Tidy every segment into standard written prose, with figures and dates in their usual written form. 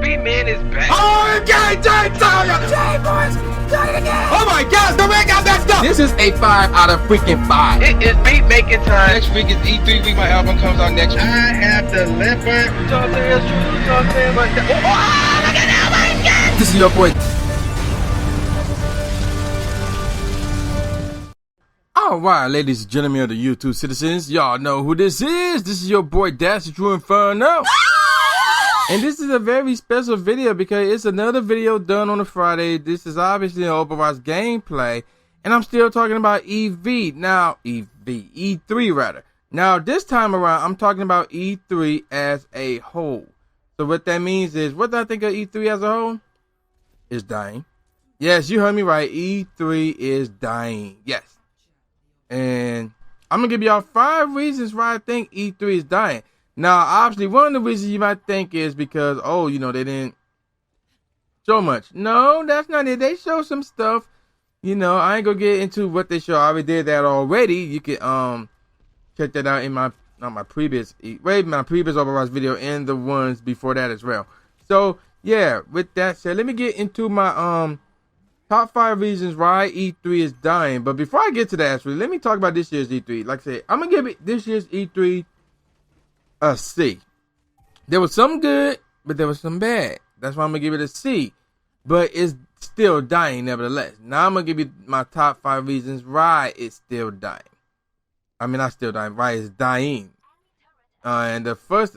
B-Man is back. Oh, okay, Jay, boys, do it again. Oh my gosh, the man got that stuff. This is a 5 out of freaking 5. It is beat making time. Next week is E3 week. My album comes out next week. I have delivered. This is your boy. Alright, ladies and gentlemen of the YouTube citizens, y'all know who this is. This is your boy Dash the True Inferno. And this is a very special video because it's another video done on a Friday. This is obviously an Overwatch gameplay. And I'm still talking about E3 rather. Now this time around, I'm talking about E3 as a whole. So what that means is, what do I think of E3 as a whole? It's dying. Yes, you heard me right. E3 is dying. Yes. And I'm going to give y'all 5 reasons why I think E3 is dying. Now, obviously, one of the reasons you might think is because, oh, you know, they didn't show much. No, that's not it. They show some stuff. You know, I ain't going to get into what they show. I already did that already. You can check that out in my previous Overwatch video and the ones before that as well. So, yeah, with that said, let me get into my top 5 reasons why E3 is dying. But before I get to that, actually, let me talk about this year's E3. Like I said, I'm going to give it this year's E3 a C. There was some good, but there was some bad. That's why I'm going to give it a C. But it's still dying nevertheless. Now I'm going to give you my top 5 reasons why it's still dying. I mean, not still dying, why it's dying. And the fifth,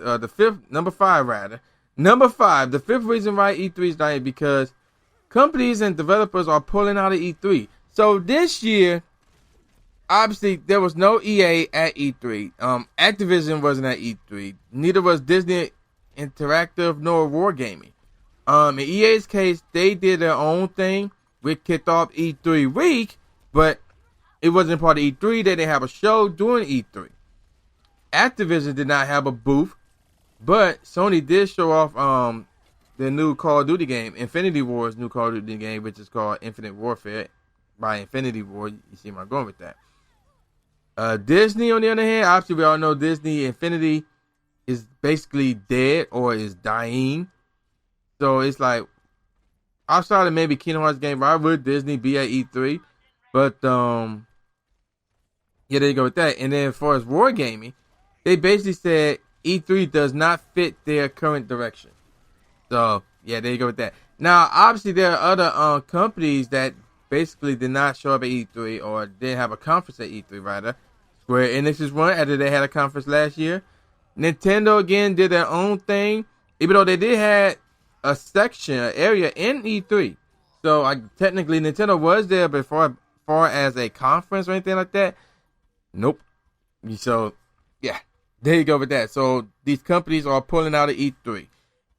number 5 rather. Number 5, the 5th reason why E3 is dying is because companies and developers are pulling out of E3. So this year, obviously, there was no EA at E3. Activision wasn't at E3. Neither was Disney Interactive nor Wargaming. In EA's case, they did their own thing. We kicked off E3 week, but it wasn't part of E3. They didn't have a show during E3. Activision did not have a booth, but Sony did show off the new Call of Duty game, Infinity War's new Call of Duty game, which is called Infinite Warfare by Infinity War. You see where I'm going with that. Disney, on the other hand, obviously we all know Disney Infinity is basically dead or is dying. So it's like, outside of maybe Kingdom Hearts game, why would Disney be at E3? But yeah, there you go with that. And then as far as Wargaming, they basically said E3 does not fit their current direction. So, yeah, there you go with that. Now, obviously, there are other companies that basically did not show up at E3 or didn't have a conference at E3, rather. Square Enix is one, after they had a conference last year. Nintendo, again, did their own thing, even though they did have a section, an area in E3. So, technically, Nintendo was there before, as far as a conference or anything like that. Nope. So, yeah, there you go with that. So, these companies are pulling out of E3.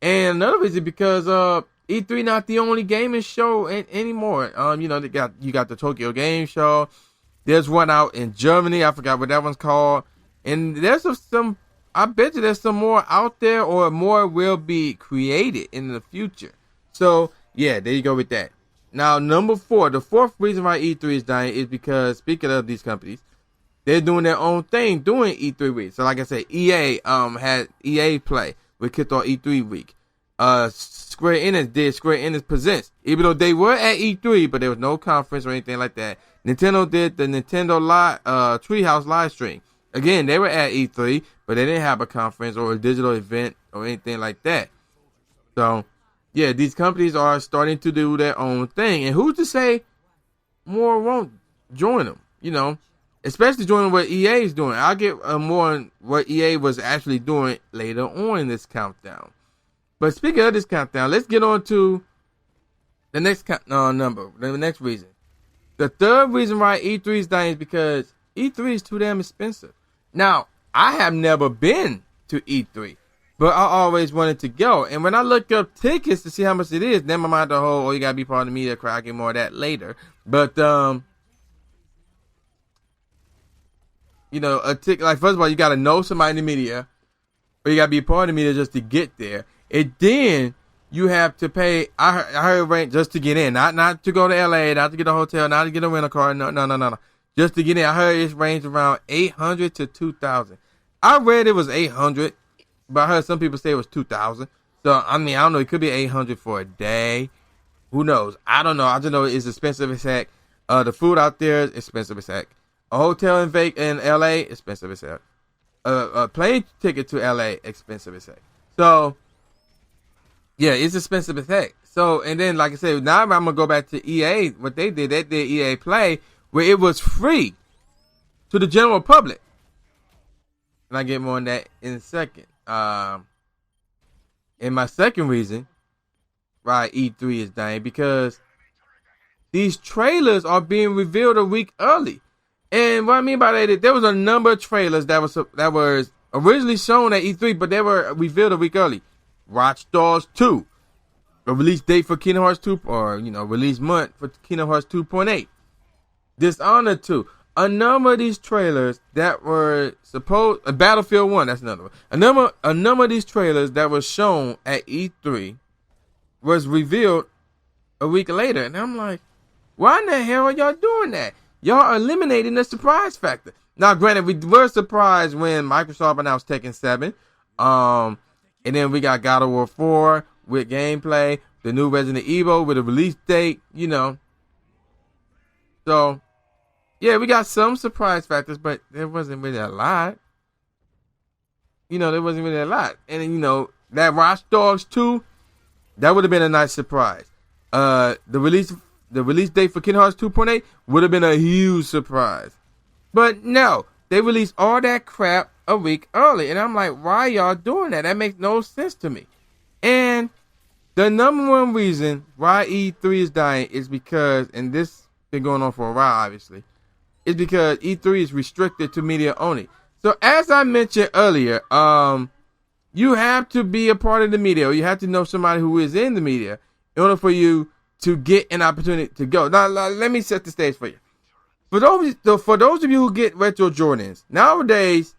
And another reason because E3 not the only gaming show anymore. You know, you got the Tokyo Game Show. There's one out in Germany. I forgot what that one's called. And there's some. I bet you there's some more out there, or more will be created in the future. So yeah, there you go with that. Now number 4, the 4th reason why E3 is dying is because, speaking of these companies, they're doing their own thing during E3 week. So like I said, EA had EA Play. We kicked off E3 week. Square Enix did Square Enix Presents. Even though they were at E3, but there was no conference or anything like that. Nintendo did the Nintendo Treehouse live stream. Again, they were at E3, but they didn't have a conference or a digital event or anything like that. So, yeah, these companies are starting to do their own thing. And who's to say more won't join them, you know? Especially joining what EA is doing. I'll get more on what EA was actually doing later on in this countdown. But speaking of this countdown, let's get on to the next number, the next reason. The 3rd reason why E3 is dying is because E3 is too damn expensive. Now, I have never been to E3, but I always wanted to go. And when I looked up tickets to see how much it is, never mind the whole, you gotta be part of the media crowd, I'll get more of that later. But, you know, a ticket, like, first of all, you gotta know somebody in the media, or you gotta be part of the media just to get there. And then you have to pay. I heard rent just to get in, not to go to LA, not to get a hotel, not to get a rental car. No. Just to get in, I heard it's ranged around $800 to $2,000. I read it was $800, but I heard some people say it was $2,000. So I mean, I don't know. It could be 800 for a day. Who knows? I don't know. I just know it's expensive as heck. The food out there is expensive as heck. A hotel in LA, expensive as heck. A plane ticket to LA, expensive as heck. So yeah, it's expensive as heck. So and then like I said, now I'm gonna go back to EA. What they did EA Play, where it was free to the general public. And I get more on that in a second. And my second reason why E3 is dying, because these trailers are being revealed a week early. And what I mean by that, there was a number of trailers that was originally shown at E3, but they were revealed a week early. Watch Dogs 2, a release date for Kingdom Hearts 2, or release month for Kingdom Hearts 2.8. Dishonored 2. A number of these trailers that were Battlefield 1, that's another one. A number of these trailers that were shown at E3 was revealed a week later. And I'm like, why in the hell are y'all doing that? Y'all are eliminating the surprise factor. Now, granted, we were surprised when Microsoft announced Tekken 7. And then we got God of War 4 with gameplay. The new Resident Evil with a release date, So, yeah, we got some surprise factors, but there wasn't really a lot. There wasn't really a lot. And then, that Watch Dogs 2, that would have been a nice surprise. The release date for Kingdom Hearts 2.8 would have been a huge surprise. But no, they released all that crap a week early. And I'm like, why y'all doing that? That makes no sense to me. And the number one reason why E3 is dying is because, and this has been going on for a while, obviously, is because E3 is restricted to media only. So as I mentioned earlier, you have to be a part of the media, or you have to know somebody who is in the media in order for you to get an opportunity to go. Now, let me set the stage for you. For those of you who get retro Jordans, nowadays,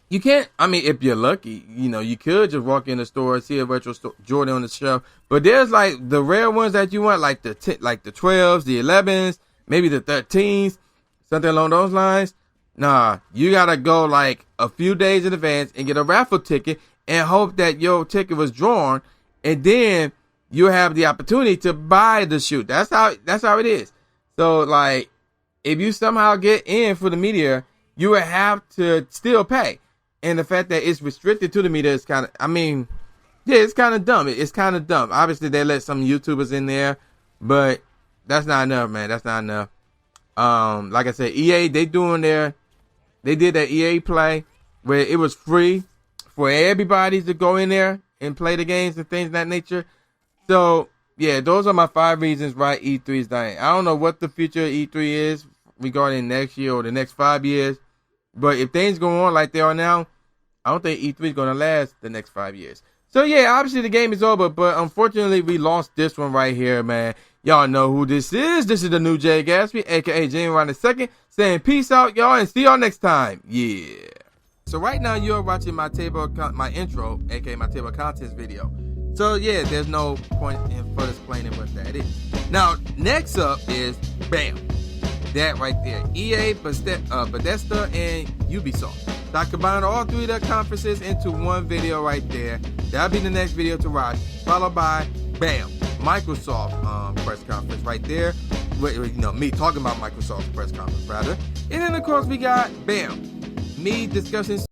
you can't, if you're lucky, you could just walk in the store and see a retro Jordan on the shelf. But there's like the rare ones that you want, like the 12s, the 11s, maybe the 13s, something along those lines. Nah, you gotta go like a few days in advance and get a raffle ticket and hope that your ticket was drawn, and then you have the opportunity to buy the shoe. That's how it is. So like, if you somehow get in for the media, you would have to still pay. And the fact that it's restricted to the media is kind of, it's kind of dumb. It's kind of dumb. Obviously, they let some YouTubers in there, but that's not enough, man. That's not enough. Like I said, EA, they did that EA Play where it was free for everybody to go in there and play the games and things of that nature. So, yeah, those are my 5 reasons why E3 is dying. I don't know what the future of E3 is regarding next year or the next 5 years, but if things go on like they are now, I don't think E3 is going to last the next 5 years. So, yeah, obviously the game is over, but unfortunately we lost this one right here, man. Y'all know who this is. This is the new Jay Gatsby, a.k.a. Jamie Ron II, saying peace out, y'all, and see y'all next time. Yeah. So right now you're watching my intro, a.k.a. my table of contents video. So, yeah, there's no point in further explaining what that is. Now, next up is, bam, that right there. EA, Bethesda, and Ubisoft. So I combined all 3 of their conferences into one video right there. That'll be the next video to watch, followed by, bam, Microsoft press conference right there. Me talking about Microsoft's press conference, rather. And then, of course, we got, bam, me discussing